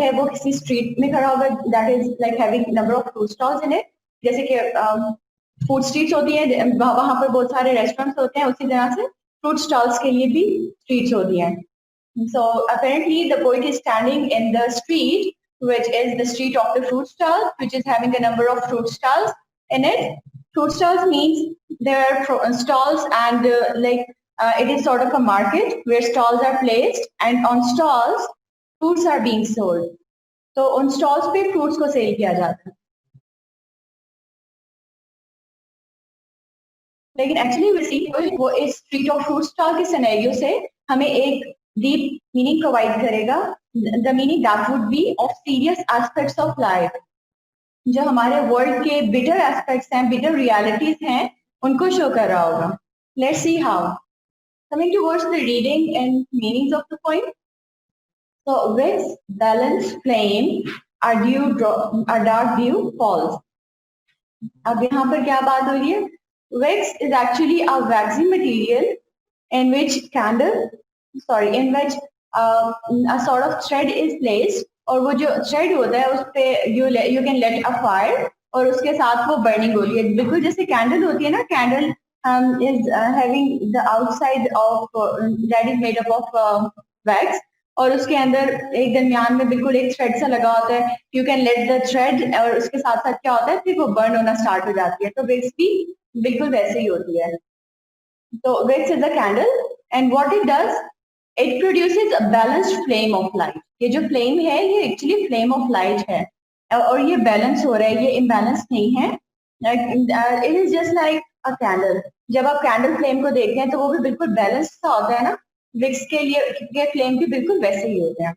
है वो किसी स्ट्रीट में खड़ा होगा that is like having number of food stalls in it, जैसे कि फूड स्ट्रीट्स होती है वहां पर बहुत सारे रेस्टोरेंट्स होते हैं, उसी तरह से फ्रूट स्टॉल्स के लिए भी स्ट्रीट्स होती हैं. So apparently the poet is standing in the street, which is the street of the fruit stall, which is having a number of fruit stalls in it. Fruit stalls means there are stalls and it is sort of a market where stalls are placed, and on stalls fruits are being sold. So on stalls पे fruits को sale किया जाता है. लेकिन actually वैसे वो इस street of fruit stall के सिनेरियो से हमें एक डीप मीनिंग प्रोवाइड करेगा, the meaning that would be of serious aspects of life, जो हमारे वर्ल्ड के बिटर एस्पेक्ट्स हैं, बिटर रियलिटीज हैं, उनको शो कर रहा होगा. Let's see how. Coming towards the reading and meanings of the poem. So wicks balance flame are dark dew falls. अब यहाँ पर क्या बात हो रही है? Wax is actually a waxy material in which a sort of thread is placed, और वो जो thread होता है उस पे you can let a fire, और उसके साथ वो burning हो रही है. बिल्कुल जैसे कैंडल होती है ना, candle is having the outside of that is made up of wax, और उसके अंदर एक दरमियान में बिल्कुल एक थ्रेड सा लगा होता है. You can let the thread, और उसके साथ साथ क्या होता है फिर वो बर्न होना स्टार्ट हो जाती है. तो विक्स भी बिल्कुल वैसे ही होती है. तो wicks is a candle and what it does, it produces a balanced flame of light. ये जो फ्लेम है ये एक्चुअली फ्लेम ऑफ लाइट है, और ये बैलेंस हो रहा है, ये इम्बैलेंस नहीं है. It is just like a candle. जब आप कैंडल फ्लेम को देखते हैं तो वो भी बिल्कुल बैलेंस सा होता है ना, विक्स के लिए फ्लेम भी बिल्कुल वैसे ही होते हैं.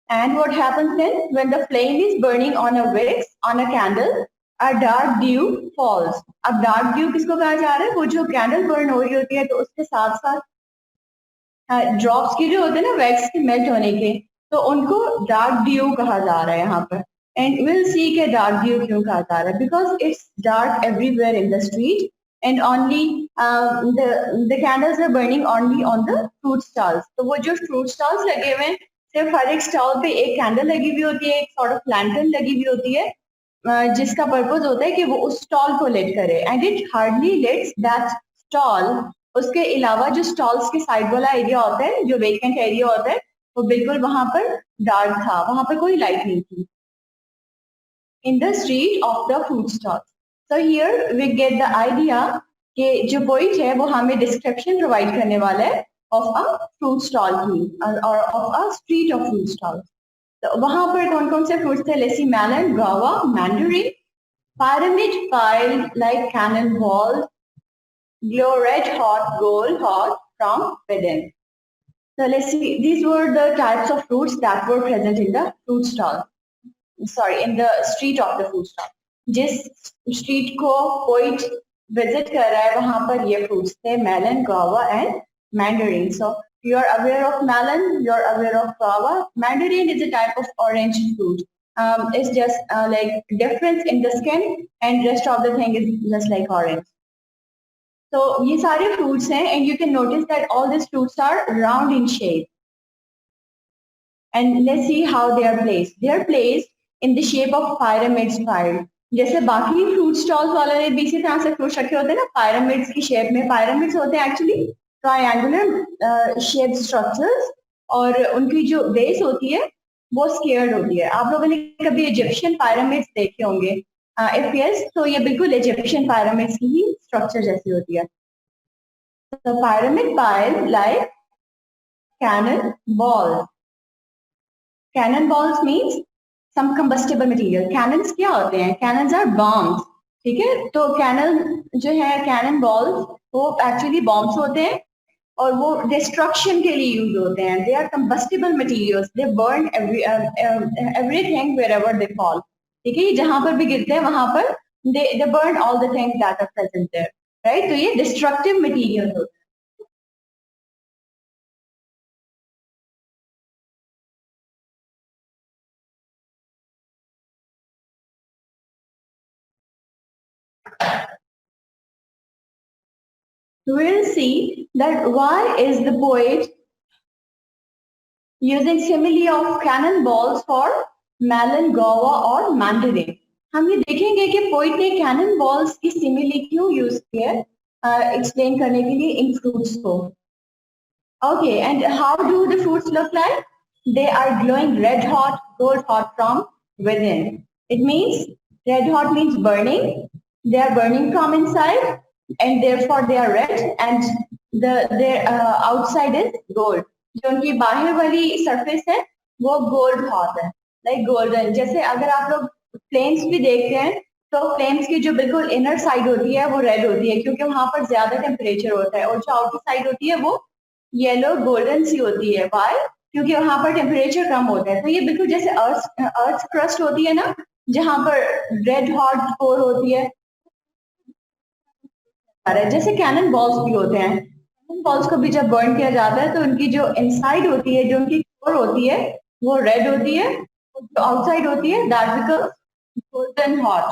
And what happens then when the flame is burning on a wicks on a candle, a dark dew falls. अब dark dew किसको कहा जा रहा है? वो जो कैंडल बर्न हो रही होती है तो उसके साथ साथ ड्रॉप्स की जो होते हैं ना वैक्स के मेल्ट होने के, तो उनको डार्क ड्यू कहा जा रहा है यहाँ पर. एंड विल सी के डार्क ड्यू क्यों कहा जा रहा है, because it's dark everywhere in the street and only the candles are burning only on the fruit stalls. तो वो जो fruit stalls लगे हुए हैं, सिर्फ हर एक स्टॉल पे एक कैंडल लगी हुई होती है, एक सॉर्ट ऑफ लैंटर्न लगी हुई होती है, जिसका पर्पज होता है कि वो उस स्टॉल को लेट करे. And it hardly let's that stall. उसके अलावा जो स्टॉल्स के साइड वाला एरिया होता है, जो वेकेंट एरिया होता है, वो बिल्कुल वहां पर डार्क था, वहां पर कोई लाइट नहीं थी. In the street of the fruit stall. So here we get the idea कि जो पोइट है वो हमें डिस्क्रिप्शन प्रोवाइड करने वाला है ऑफ अ फ्रूट स्टॉल की, और of a street of fruit stall. तो वहां पर कौन कौन से फ्रूट्स थे? Lacy melon, guava, mandarin, pyramid piled like cannon balls, glow red hot, gold hot from within. So let's see, these were the types of fruits that were present in the fruit stall. Sorry, in the street of the fruit stall. जिस street को poet visit कर रहा है वहां पर ये fruits थे, melon, guava and mandarin. So you are aware of melon, you are aware of guava. Mandarin is a type of orange fruit. It's just like difference in the skin, and rest of the thing is just like orange. So ये सारे fruits हैं, and you can notice that all these fruits are round in shape. And let's see how they are placed. They are placed in the shape of pyramids piled. जैसे बाकी fruit stalls वालों ने भी इसी तरह से fruits रखे होते हैं ना पायरामिड्स की शेप में. पायरामिड्स होते हैं एक्चुअली ट्रायंगुलर शेप स्ट्रक्चर्स, और उनकी जो बेस होती है वो स्क्वायर्ड होती है. आप लोगों ने कभी इजिप्शियन पायरामिड्स देखे होंगे? इफ यस, तो ये बिल्कुल इजिप्शियन पायरामिड्स की ही स्ट्रक्चर जैसी होती है. तो pyramid pile like cannon balls. Cannonballs means some combustible material. Cannons क्या होते हैं? Cannons are bombs. ठीक है, तो कैनन जो है, कैनन बॉल्स, वो एक्चुअली बॉम्ब्स होते हैं, और वो डिस्ट्रक्शन के लिए यूज होते हैं. They are combustible materials, they burn everything wherever they fall. ठीक है, जहां पर भी गिरते हैं वहां पर they burn all the things that are present there, right. तो ये डिस्ट्रक्टिव मटीरियल होते हैं. We'll see that why is the poet using simile of cannonballs for melon, guava और mandarin. हम ये देखेंगे कि पोइट ने कैनन बॉल्स की सिमिली क्यों यूज की है एक्सप्लेन करने के लिए इन फ्रूट्स को. Okay, and how do the fruits look like? They are glowing red hot, gold hot from within. It means red hot means burning. They are burning from inside, and therefore they are red. And their outside is gold. जो उनकी बाहर वाली surface है वो gold hot है, like golden. जैसे अगर आप लोग फ्लेम्स भी देखते हैं तो फ्लेम्स की जो बिल्कुल इनर साइड होती है वो रेड होती है क्योंकि वहां पर ज्यादा टेम्परेचर होता है, और जो आउटर साइड होती है वो येलो गोल्डन सी होती है. वाई? क्योंकि वहां पर टेम्परेचर कम होता है. तो ये बिल्कुल जैसे अर्थ क्रस्ट होती है ना, जहां पर रेड हॉट कोर होती है, जैसे कैनन बॉल्स भी होते हैं. कैनन बॉल्स को भी जब बर्न किया जाता है तो उनकी जो इनसाइड होती है, जो उनकी कोर होती है वो रेड होती है, जो आउटसाइड होती है दैट बिकम्स गोल्डन हॉट.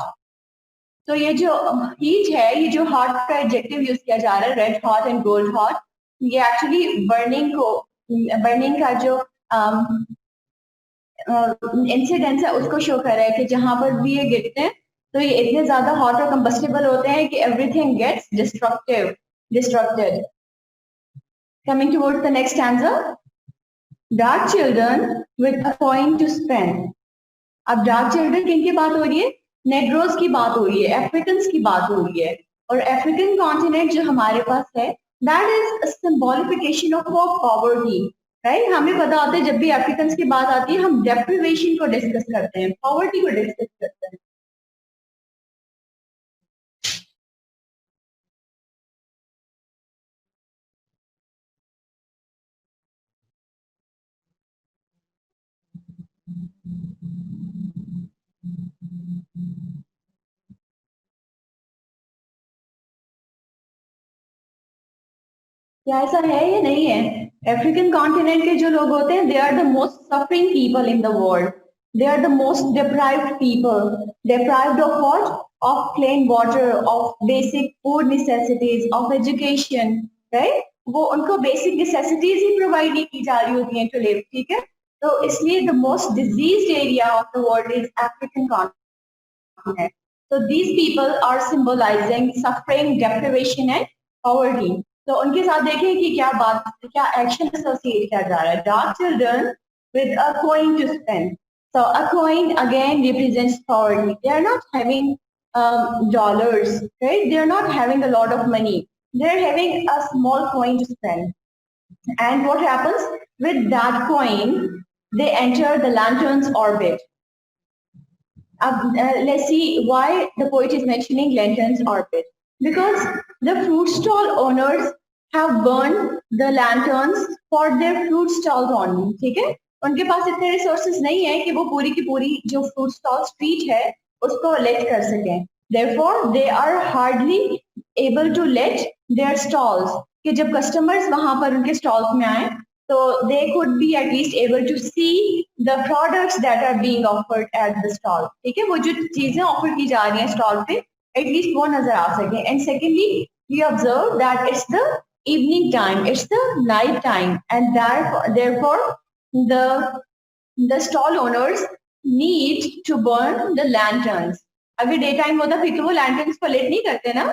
तो ये जो हीट है, ये जो हॉट का एडजेक्टिव यूज किया जा रहा है, red hot and gold hot, ये एक्चुअली बर्निंग का जो इंसिडेंस है उसको शो कर रहा है कि जहां पर भी ये गिरते हैं तो ये इतने ज्यादा हॉट और कंबस्टेबल होते हैं कि everything gets destructed. Coming towards the next answer, dark children with a coin to spend. अब डार्क चिल्ड्रन किन की बात हो रही है? नेग्रोज की बात हो रही है, अफ्रीकन की बात हो रही है. और अफ्रीकन कॉन्टिनेंट जो हमारे पास है that is symbolification of poverty, right. हमें पता होता है जब भी अफ्रीकन की बात आती है हम डेप्रिवेशन को डिस्कस करते हैं, पॉवर्टी को डिस्कस करते हैं. क्या ऐसा है या नहीं है? अफ्रीकन कॉन्टिनेंट के जो लोग होते हैं they are the most suffering people in the world. They are the most deprived people. Deprived of what? Of clean water, of basic food necessities, of education, right? वो उनको basic necessities ही provide नहीं की जा रही होती हैं to live, ठीक है? तो इसलिए the most diseased area of the world is African continent. So these people are symbolizing suffering, deprivation and poverty. तो उनके साथ देखें कि क्या एक्शन एसोसिएट किया जा रहा है. Dark children with a coin to spend. So a coin again represents poverty. They are not having dollars, right? They are not having a lot of money. They are having a small coin to spend. And what happens with that coin? They enter the lantern's orbit. Let's see why the poet is mentioning lantern's orbit. Because the fruit stall owners have burned the lanterns for their fruit stalls only. ठीक है? उनके पास इतने resources नहीं है कि वो पूरी की पूरी जो फ्रूट स्टॉल स्ट्रीट है उसको लेट कर सकें. Therefore, they are hardly able to let their stalls. कि जब कस्टमर्स वहां पर उनके स्टॉल्स में आए तो they could be at least able to see the products that are being offered at the stall. ठीक है, वो जो चीजें ऑफर की जा रही हैं स्टॉल पे एटलीस्ट वो नजर आ सके. And secondly we observe that it's the evening time, it's the night time, and therefore the stall owners need to burn the lanterns. अगर डे टाइम होता फिर तो वो लैंटर्न्स को लेट नहीं करते ना.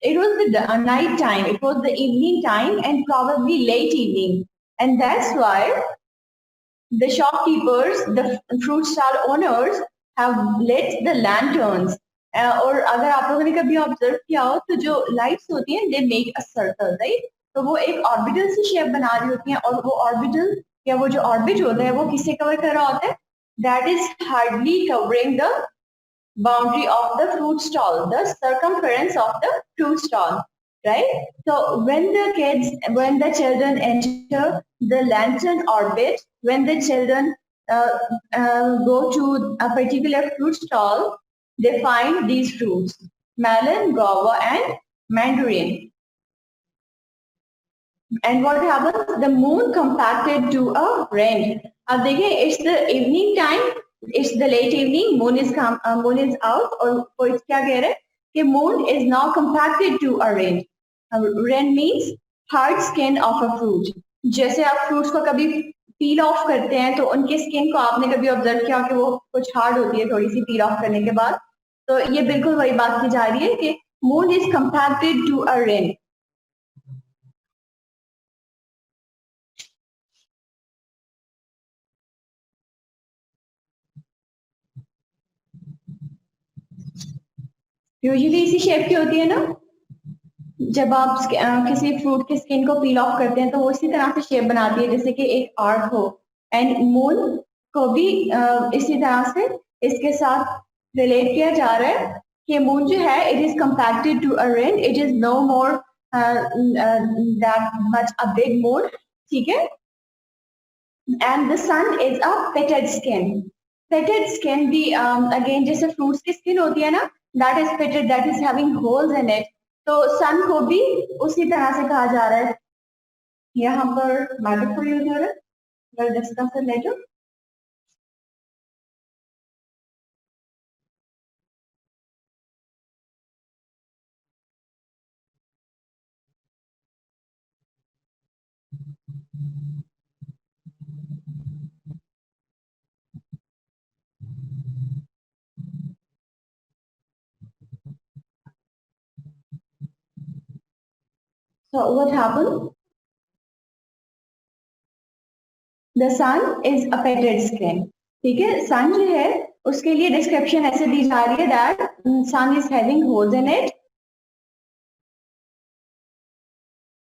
It was the night time, it was the evening time and probably late evening, and that's why the shopkeepers, the fruit stall owners have lit the lanterns. और अगर आप लोगों ने कभी ऑब्जर्व किया हो तो जो लाइट्स होती हैं they make a circle, right. तो वो एक ऑर्बिटल सी शेप बना रही होती हैं और वो ऑर्बिटल या वो जो ऑर्बिट होता है वो किसे कवर कर रहा होता है? That is hardly covering the boundary of the fruit stall, the circumference of the fruit stall, right? So when the children enter the lantern orbit, when the children go to a particular fruit stall, they find these fruits: melon, guava, and mandarin. And what happens? The moon compacted to a rain. अब देखिए, it's the evening time, it's the late evening, moon is out, और poet क्या कह रहे हैं कि moon is now compacted to a rain. Rain means hard skin of a fruit. जैसे आप fruits को कभी पील ऑफ करते हैं तो उनकी स्किन को आपने कभी ऑब्जर्व किया कि वो कुछ हार्ड होती है थोड़ी सी पील ऑफ करने के बाद। तो ये बिल्कुल वही बात की जा रही है कि moon is compacted to a rain. Usually इसी शेप की होती है ना, जब आप किसी फ्रूट की स्किन को पील ऑफ करते हैं तो वो इसी तरह से शेप बनाती है जैसे कि एक आर्क हो। एंड मून को भी इसी तरह से इसके साथ रिलेट किया जा रहा है कि मून जो है it is compacted to a rain, it is no more that much a big moon, ठीक है। And the sun is a pitted skin. Pitted skin भी अगेन जैसे फ्रूट्स की स्किन होती है ना, that is pitted, that is having holes in it. तो sun को भी उसी तरह से कहा जा रहा है। यहाँ पर मेटाफोर यूज हो रहा है, we'll discuss it later. So what happened? The sun is a petted skin. ठीक है, सन जो है उसके लिए डिस्क्रिप्शन ऐसे दी जा रही है that sun is having holes in it.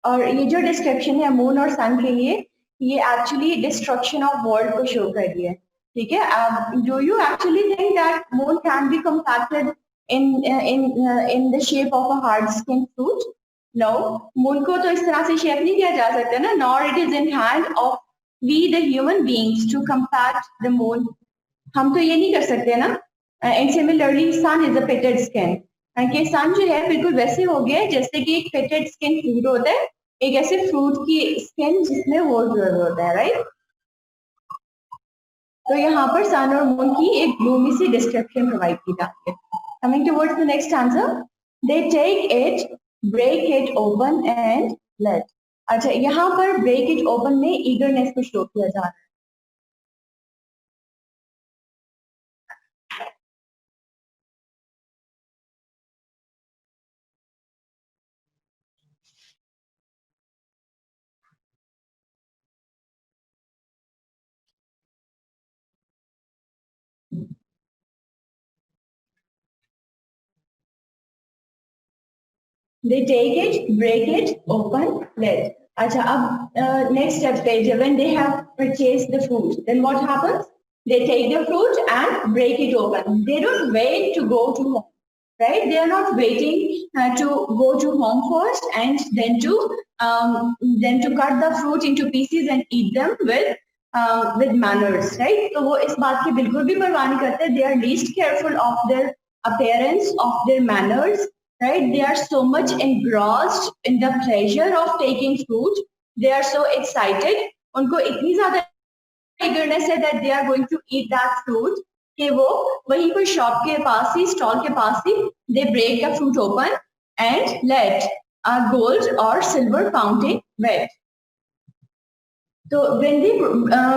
और ये जो डिस्क्रिप्शन है मून और सन के लिए, ये एक्चुअली डिस्ट्रक्शन ऑफ वर्ल्ड को शो कर रही है, ठीक है। Do you actually think that moon can be compacted in the shape of a hard skin fruit? No, moon को तो इस तरह से शेप नहीं किया जा सकता ना, nor it is in hand of we the human beings to compact the moon. हम तो ये नहीं कर सकते ना। And similarly sun is a pitted skin, कि सन जो है बिल्कुल वैसे हो गया है जैसे कि एक पेटेड स्किन फ्रूट होता है, एक ऐसे फ्रूट की स्किन जिसमें होल होता है, राइट। तो यहाँ पर सन और मून की एक ग्लूमी सी डिस्क्रिप्शन प्रोवाइड की जाती है। Coming towards the next answer, they take it, break it open and let. अच्छा, यहाँ पर ब्रेक इट ओपन में ईगरनेस को शो किया जा रहा है। They take it, break it, open, let. अच्छा, अब next step stage, when they have purchased the fruit, then what happens? They take the fruit and break it open. They don't wait to go to home, right? They are not waiting to go to home first and then to cut the fruit into pieces and eat them with manners, right? तो वो इस बात की बिल्कुल भी परवाह नहीं करते. They are least careful of their appearance, of their manners, right? They are so much engrossed in the pleasure of taking fruit. They are so excited. उनको इतनी ज्यादा eagerness है that they are going to eat that fruit कि वो वहीं पर shop के पास ही, stall के पास ही, they break the fruit open and let a gold or silver fountain wet. So when they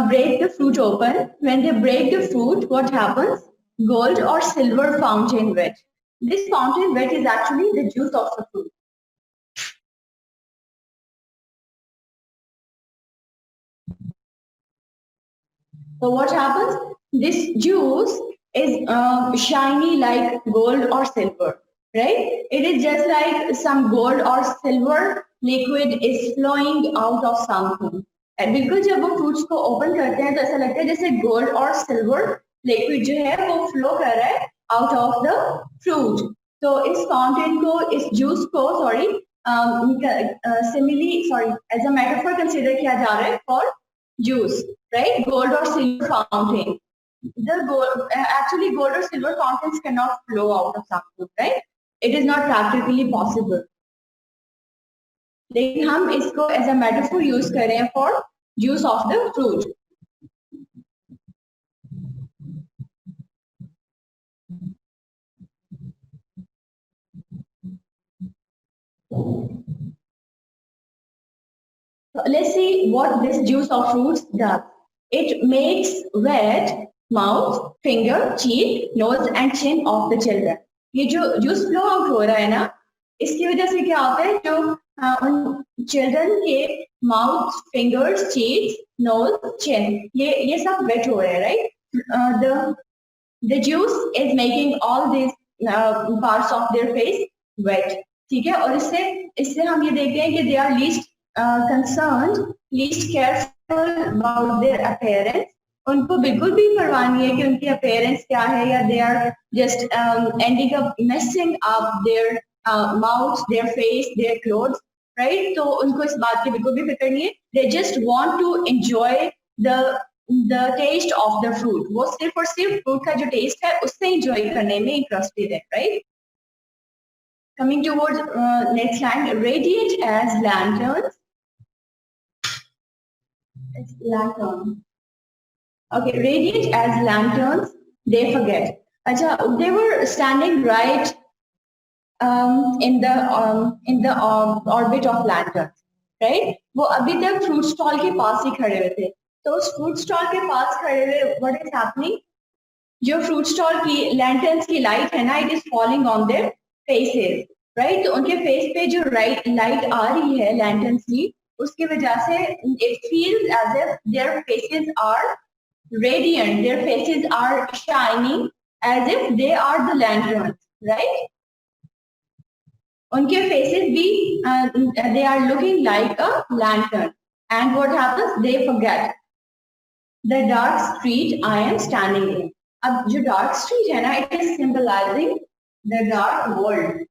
break the fruit open, when they break the fruit, what happens? Gold or silver fountain wet. This fountain wet is actually the juice of the fruit. So what happens? This juice is shiny like gold or silver, right? It is just like some gold or silver liquid is flowing out of something. And बिल्कुल जब वो fruits को open करते हैं तो ऐसा लगता है जैसे गोल्ड और सिल्वर लिक्विड जो है वो फ्लो कर रहा है आउट ऑफ द फ्रूट। तो इस फाउंटेन को, इस जूस को, sorry, simile, sorry, as a metaphor consider किया जा रहा है for juice, right? Gold or silver fountain. The gold, actually, gold or silver fountains cannot flow out of some fruit, right? It is not practically possible. लेकिन हम इसको as a metaphor use करें for juice of the fruit. Let's see what this juice of fruits does. It makes wet mouth, finger, cheek, nose and chin of the children. ये जो juice flow out हो रहा है ना, इसकी वजह से क्या होता है, जो उन चिल्ड्रन के mouth, fingers, cheeks, nose, chin, ये सब वेट हो रहे हैं, right? The juice is making all this parts of their face wet, ठीक है? और इससे इससे हम ये देखते हैं कि they are least concerned, least careful about their appearance. उनको बिल्कुल भी परवाह नहीं है कि उनकी अपीयरेंस क्या है, या they are just ending up messing up their mouth, their face, their clothes, right? तो उनको इस बात की बिल्कुल भी फिक्र नहीं है। They just want to enjoy the taste of the fruit. वो सिर्फ और सिर्फ फ्रूट का जो टेस्ट है उससे एंजॉय करने में इंटरेस्टेड है, right? Coming towards next line, radiant as lanterns. It's lantern. Okay, radiant as lanterns, they forget. Acha, they were standing right in the orbit of lanterns, right? वो अभी तक फ्रूट स्टॉल के पास ही खड़े हुए थे। तो उस फ्रूट स्टॉल के पास खड़े हुए, what is happening? जो फ्रूट स्टॉल की लैंटर्न्स की लाइट है ना, it is falling on their faces, right? तो उनके फेस पे जो लाइट आ रही है लैंटर्न्स की, उसकी वजह से it feels as if their faces are radiant, their faces are shining as if they are the lanterns, right? उनके faces भी they are looking like a lantern, and what happens? They forget the dark street I am standing in. अब जो dark street है ना, it is symbolizing the dark world.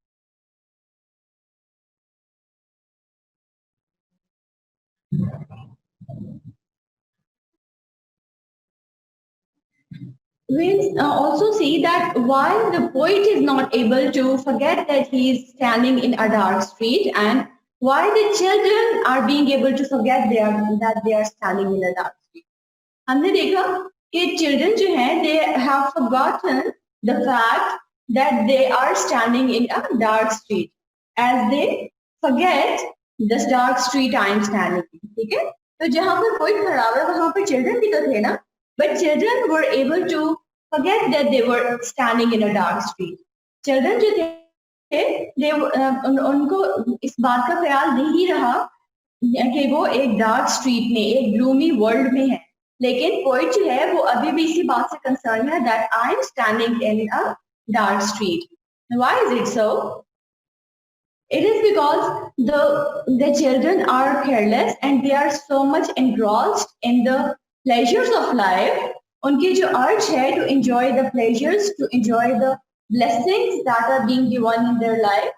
We also see that why the poet is not able to forget that he is standing in a dark street, and why the children are being able to forget that they are standing in a dark street. हमने देखा कि children जो हैं, they have forgotten the fact that they are standing in a dark street, as they forget this dark street I am standing in. ठीक है? तो जहाँ पर कोई खड़ा हुआ है वहाँ पर children भी तो थे ना, but children were able to forget that they were standing in a dark street. Children जो थे, उनको इस बात का ख्याल नहीं रहा कि वो एक डार्क स्ट्रीट में, एक ग्लूमी वर्ल्ड में है। लेकिन पोइट जो है वो अभी भी इसी बात से कंसर्न है that I am standing in a dark street. Why is it so? It is because the children are careless and they are so much engrossed in the pleasures of life. उनकी जो urge है to enjoy the pleasures, to enjoy the blessings that are being given in their life,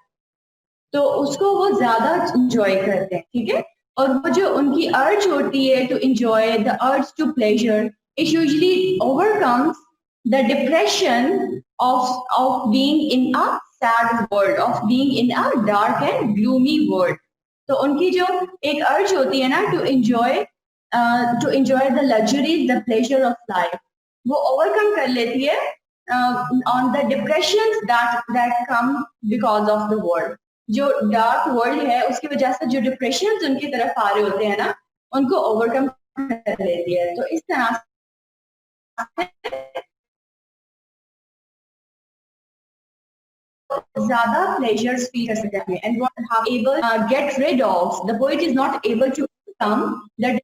तो उसको वो ज्यादा enjoy करते हैं, ठीक है? और वो जो उनकी urge होती है to enjoy, the urge to pleasure, it usually overcomes the depression of being in a sad world, of being in a dark and gloomy world. तो उनकी जो एक urge होती है ना to enjoy the luxuries, the pleasure of life, वो overcome कर लेती है on the depressions that come because of the world. जो डार्क वर्ल्ड है उसकी वजह से जो डिप्रेशन उनकी तरफ आ रहे होते हैं ना, उनको ओवरकम कर लेती है। तो इस तरह ज्यादा प्लेजर्स फील कर सकते हैं and what able get rid of, the poet is not able to overcome the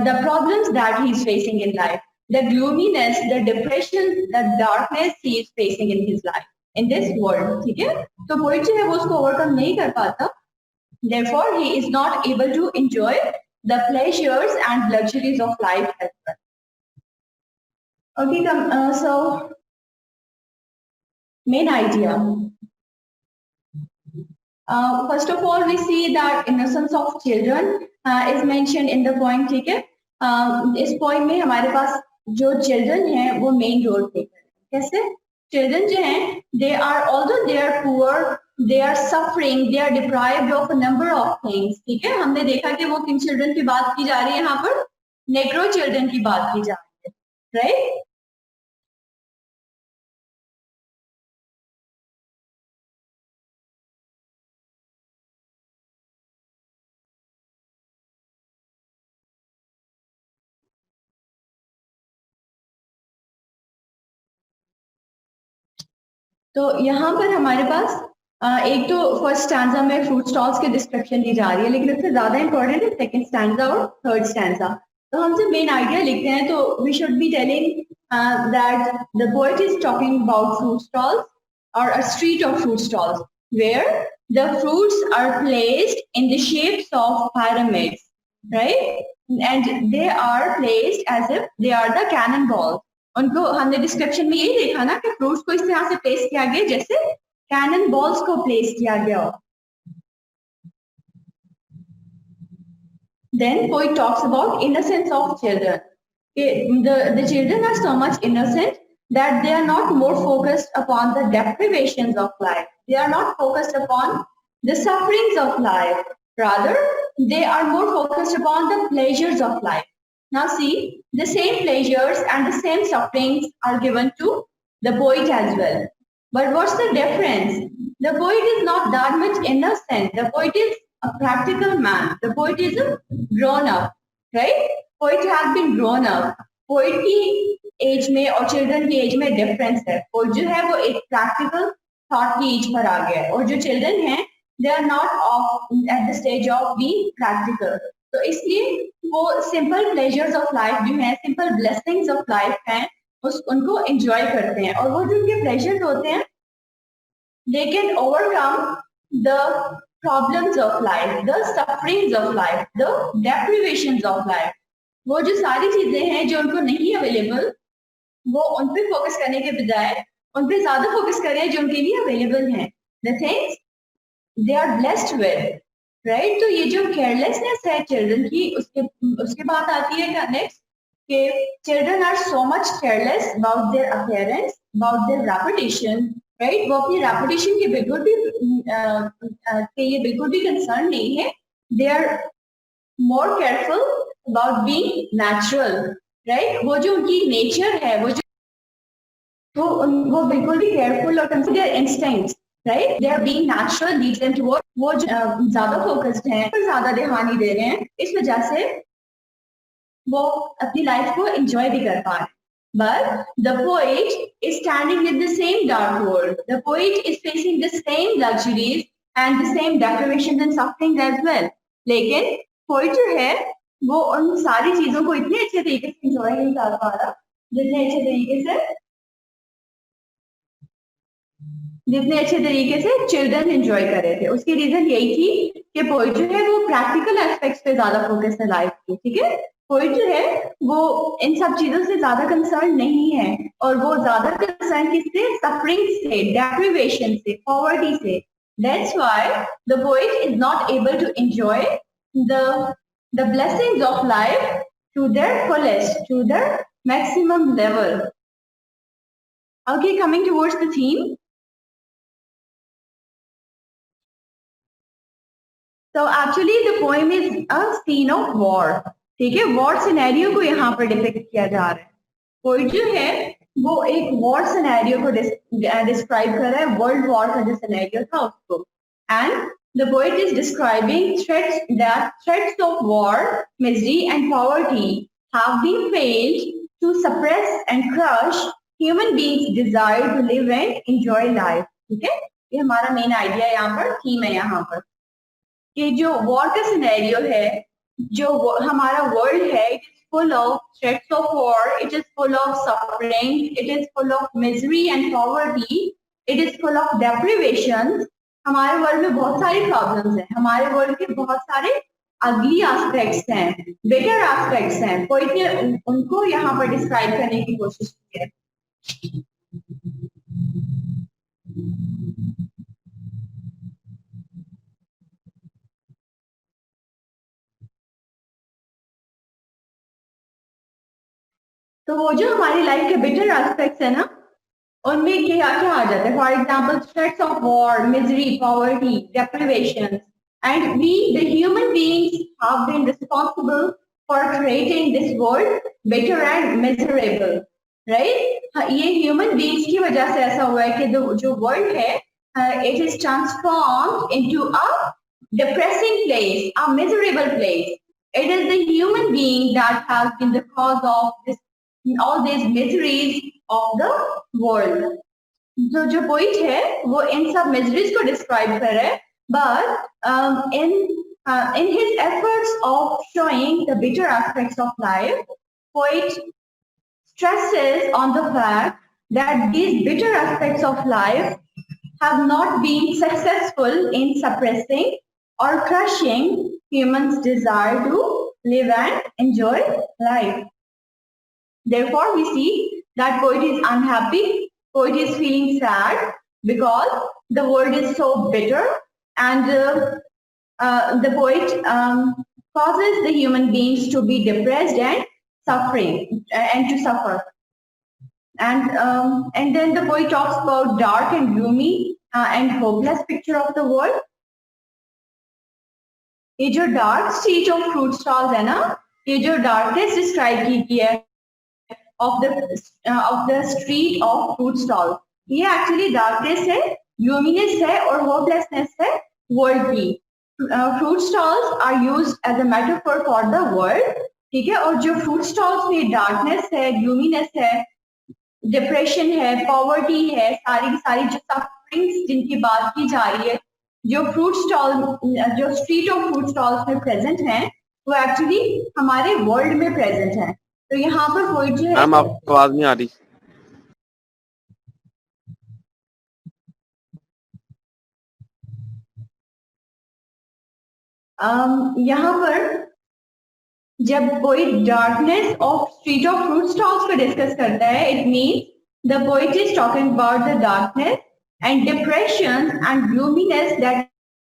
the problems that he is facing in life, the gloominess, the depression, the darkness he is facing in his life, in this world, ठीक है? तो poet जो है वो उसको overcome नहीं कर पाता, therefore he is not able to enjoy the pleasures and luxuries of life as well. Okay, so main idea. First of all, we see that innocence of children is mentioned in the poem, ठीक है? इस poem में हमारे पास जो children हैं वो main role play कर रहे हैं। कैसे? Children जो हैं, they are, although they are poor, they are suffering, they are deprived of a number of things, ठीक है? हमने देखा कि वो किन children की बात की जा रही है यहाँ पर? Negro children की बात की जा रही है, right? तो यहाँ पर हमारे पास एक तो फर्स्ट स्टैंजा में फ्रूट स्टॉल्स की डिस्क्रिप्शन दी जा रही है, लेकिन उससे ज्यादा इंपॉर्टेंट है सेकंड स्टैंजा और थर्ड स्टैंजा। तो हम जब मेन आइडिया लिखते हैं तो we should be telling that the poet is talking about fruit stalls और a street of fruit stalls where the fruits are placed in the shapes of pyramids, right? And they are placed as if they are the cannonballs. उनको हमने description में यही देखा ना कि fruits को इस तरह से प्लेस किया गया जैसे कैनन बॉल्स को प्लेस किया गया हो। Then poet talks about innocence of children. The children are so much innocent that they are not more focused upon the deprivations of life. They are not focused upon the sufferings of life. Rather, they are more focused upon the pleasures of life. Now see, the same pleasures and the same sufferings are given to the poet as well. But what's the difference? The poet is not that much innocent. The poet is a practical man. The poet is a grown up, right? Poet has been grown up. Poet की as में और children की as में difference है। Poet जो है वो एक प्रैक्टिकल थॉट की एज पर आ गया है और जो चिल्ड्रन हैं they are not of at the stage of being practical. तो इसलिए वो सिंपल प्लेजर्स ऑफ लाइफ जो है, सिंपल ब्लेसिंग्स ऑफ लाइफ हैं, उनको एंजॉय करते हैं और वो जो उनके प्लेजर्स होते हैं they can overcome the problems of life, the sufferings of life, the deprivations of life. वो जो सारी चीजें हैं जो उनको नहीं अवेलेबल, वो उन पे फोकस करने के बजाय उन पे ज्यादा फोकस करें जो उनके लिए अवेलेबल हैं। The things they are blessed with, right? तो ये जो केयरलेसनेस है चिल्ड्रन की, उसके बाद आती है नेक्स्ट कि children are so much careless about their appearance, about their reputation, right? वो अपनी रेपुटेशन के बिल्कुल भी ये बिल्कुल भी कंसर्न नहीं है। They are more careful about being natural, right? वो जो उनकी नेचर है, वो बिल्कुल भी केयरफुल और consider instincts, right? They are being natural leads them toward, वो ज्यादा फोकस्ड हैं, पर ज्यादा ध्यान नहीं दे रहे हैं, इस वजह से वो अपनी लाइफ को एंजॉय भी कर पा रहे हैं। But the poet is standing in the same dark world. The poet is facing the same luxuries and the same deprivations and sufferings as well. लेकिन poet जो है वो उन सारी चीजों को इतने अच्छे तरीके से enjoy नहीं कर पा रहा जितने अच्छे तरीके से चिल्ड्रन एंजॉय कर रहे थे। उसकी रीजन यही थी कि पोएट जो है वो प्रैक्टिकल एस्पेक्ट्स पे ज्यादा फोकस है लाइफ की, ठीक है? पोएट जो है वो इन सब चीजों से ज्यादा कंसर्न नहीं है और वो ज्यादा कंसर्न किससे? सफरिंग से, डेप्रिवेशन से, पॉवर्टी से। That's why the poet is not able to enjoy the blessings of life to their fullest, to their maximum level. Okay, coming towards the theme. So actually the poem is a scene of war, ठीक है? War scenario को यहाँ पर depict किया जा रहा है। Poet जो है वो एक वॉर सिनेरियो को डिस्क्राइब कर रहा है, वर्ल्ड वॉर का जो सिनेरियो था उसको। And the poet is describing threats of war, misery and poverty have been failed to suppress and crush human beings' desire to live and enjoy life, ठीक है? ये हमारा मेन आइडिया यहाँ पर, थीम है यहाँ पर कि जो वॉर का सिनेरियो है, जो हमारा वर्ल्ड है, it is full of threats of war, it is full of suffering, it is full of misery and poverty, it is full of deprivation. हमारे वर्ल्ड में बहुत सारी प्रॉब्लम्स हैं, हमारे वर्ल्ड के बहुत सारे अगली एस्पेक्ट्स हैं, बेटर एस्पेक्ट्स हैं। पोएट ने उनको यहाँ पर डिस्क्राइब करने की कोशिश की है। तो वो जो हमारी लाइफ के बेटर एस्पेक्ट्स है ना, उनमें क्या क्या आ जाता है? For example threats of war, misery, poverty, deprivation, and we the human beings have been responsible for creating this world better and miserable, right? ये ह्यूमन बीइंग्स की वजह से ऐसा हुआ है कि जो वर्ल्ड है it is transformed into a depressing place, a miserable place. It is the human being that has been the cause of this all these miseries of the world. जो पोइट है वो इन सब मिजरीज को describe कर रहा है, but in his efforts of showing the bitter aspects of life, poet stresses on the fact that these bitter aspects of life have not been successful in suppressing or crushing humans' desire to live and enjoy life. Therefore, we see that poet is unhappy, poet is feeling sad because the world is so bitter, and the poet causes the human beings to be depressed and suffering and to suffer. And then the poet talks about dark and gloomy and hopeless picture of the world. ये जो dark street of fruit stalls है ना, ये जो darkness describe की है of the street of fruit stall, ये actually darkness है, ग्लूमीनेस है और होपलेसनेस है वर्ल्ड की. Fruit stalls are used as a metaphor for the world, ठीक है. और जो फ्रूट स्टॉल्स में डार्कनेस है, ग्लूमीनेस है, डिप्रेशन है, पॉवर्टी है, सारी की सारी जो सफरिंग्स जिनकी बात की जा रही है, जो फ्रूट स्टॉल, जो स्ट्रीट ऑफ फ्रूट स्टॉल्स में प्रेजेंट हैं, वो एक्चुअली हमारे वर्ल्ड में प्रेजेंट है. तो यहाँ पर पोइट जो है, मैम आपको आवाज नहीं आ रही. यहाँ पर जब poet darkness of street of fruit stalls को डिस्कस करता है, it means the poet is talking about the darkness and depression and gloominess that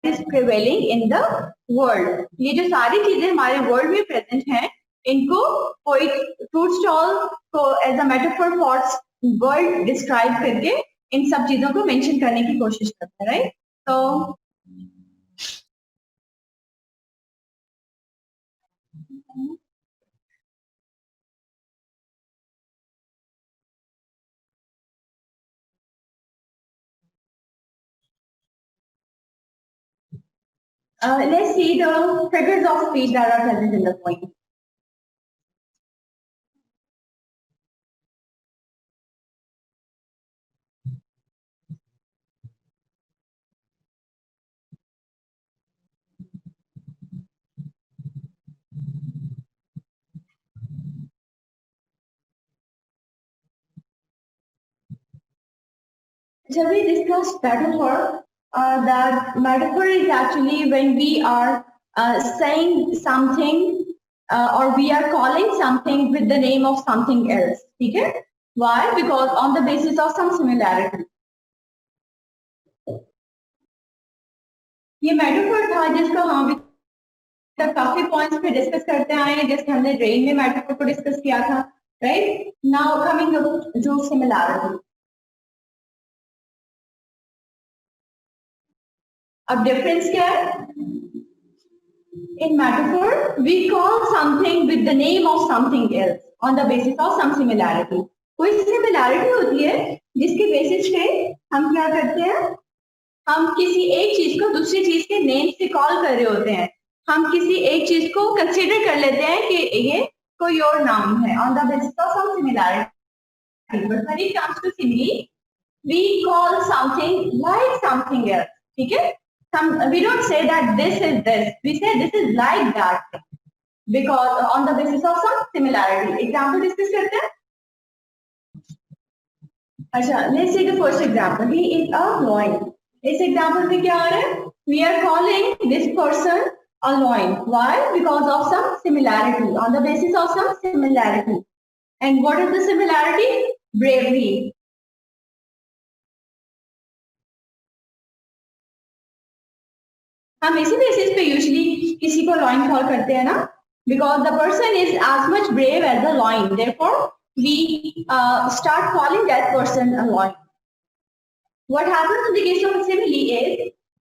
is prevailing in the world. ये जो सारी चीजें हमारे वर्ल्ड में प्रेजेंट हैं, इनको पोइट फ्रूट स्टॉल को as a metaphor for world describe करके इन सब चीजों को मेंशन करने की कोशिश करता है, राइट. तो let's see the figures of speech that are present in the poem. Shall we discuss metaphor? That metaphor is actually when we are saying something or we are calling something with the name of something else. Okay? Why? Because on the basis of some similarity. ये metaphor था जिसका हम तक काफी points पे discuss करते आए हैं, जैसे हमने रेन में मेटाफर को डिस्कस किया था, राइट. नाउ कमिंग जो सिमिलैरिटी. अब डिफरेंस क्या है? In metaphor, we call something with the name of something else on the basis of some similarity. कोई सिमिलैरिटी होती है जिसके बेसिस पे हम क्या करते हैं, हम किसी एक चीज को दूसरी चीज के नेम से कॉल कर रहे होते हैं. हम किसी एक चीज को कंसीडर कर लेते हैं कि ये कोई और नाम है on the basis of some similarity. But when it comes to simile, we call something like something else. ठीक है? We don't say that this is this. We say this is like that because on the basis of some similarity. Example discuss करते हैं. अच्छा, let's see the first example. He is a loin. इस example में क्या आ रहा है? We are calling this person a loin. Why? Because of some similarity. On the basis of some similarity. And what is the similarity? Bravery. हम इसी basis पे usually किसी को लॉइन कॉल करते हैं ना, because the person is as much brave as the lion, therefore we start calling that person a lion. What happens in the case of a simile is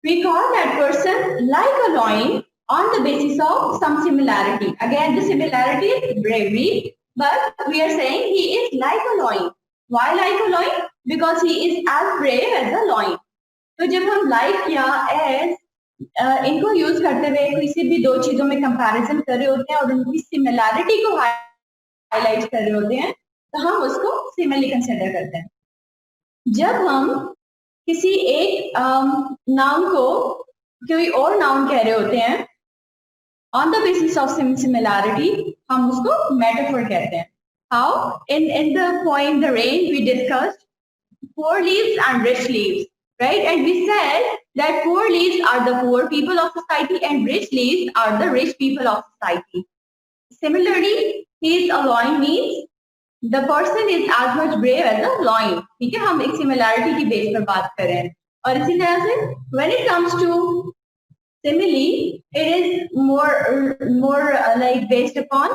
we call that person like a loin on the basis of some similarity. Again, the similarity is bravery, but we are saying he is like a loin. Why like a loin? Because he is as brave as a loin. तो जब हम like या as इनको use करते हुए किसी भी दो चीजों में कंपैरिजन कर रहे होते हैं और उनकी सिमिलैरिटी को हाईलाइट कर रहे होते हैं, तो हम उसको सिमिली कंसिडर करते हैं. जब हम किसी एक नाउन को कोई और नाउन कह रहे होते हैं on the basis of similarity, हम उसको metaphor कहते हैं. How? In the poem The Rain we discussed poor leaves and rich leaves, right? And we said that poor leaves are the poor people of society and rich leaves are the rich people of society. Similarly, he is a lion means the person is as much brave as a lion. ठीक है, हम एक similarity की base पर बात कर रहे हैं. और इसी तरह से when it comes to simile, it is more like based upon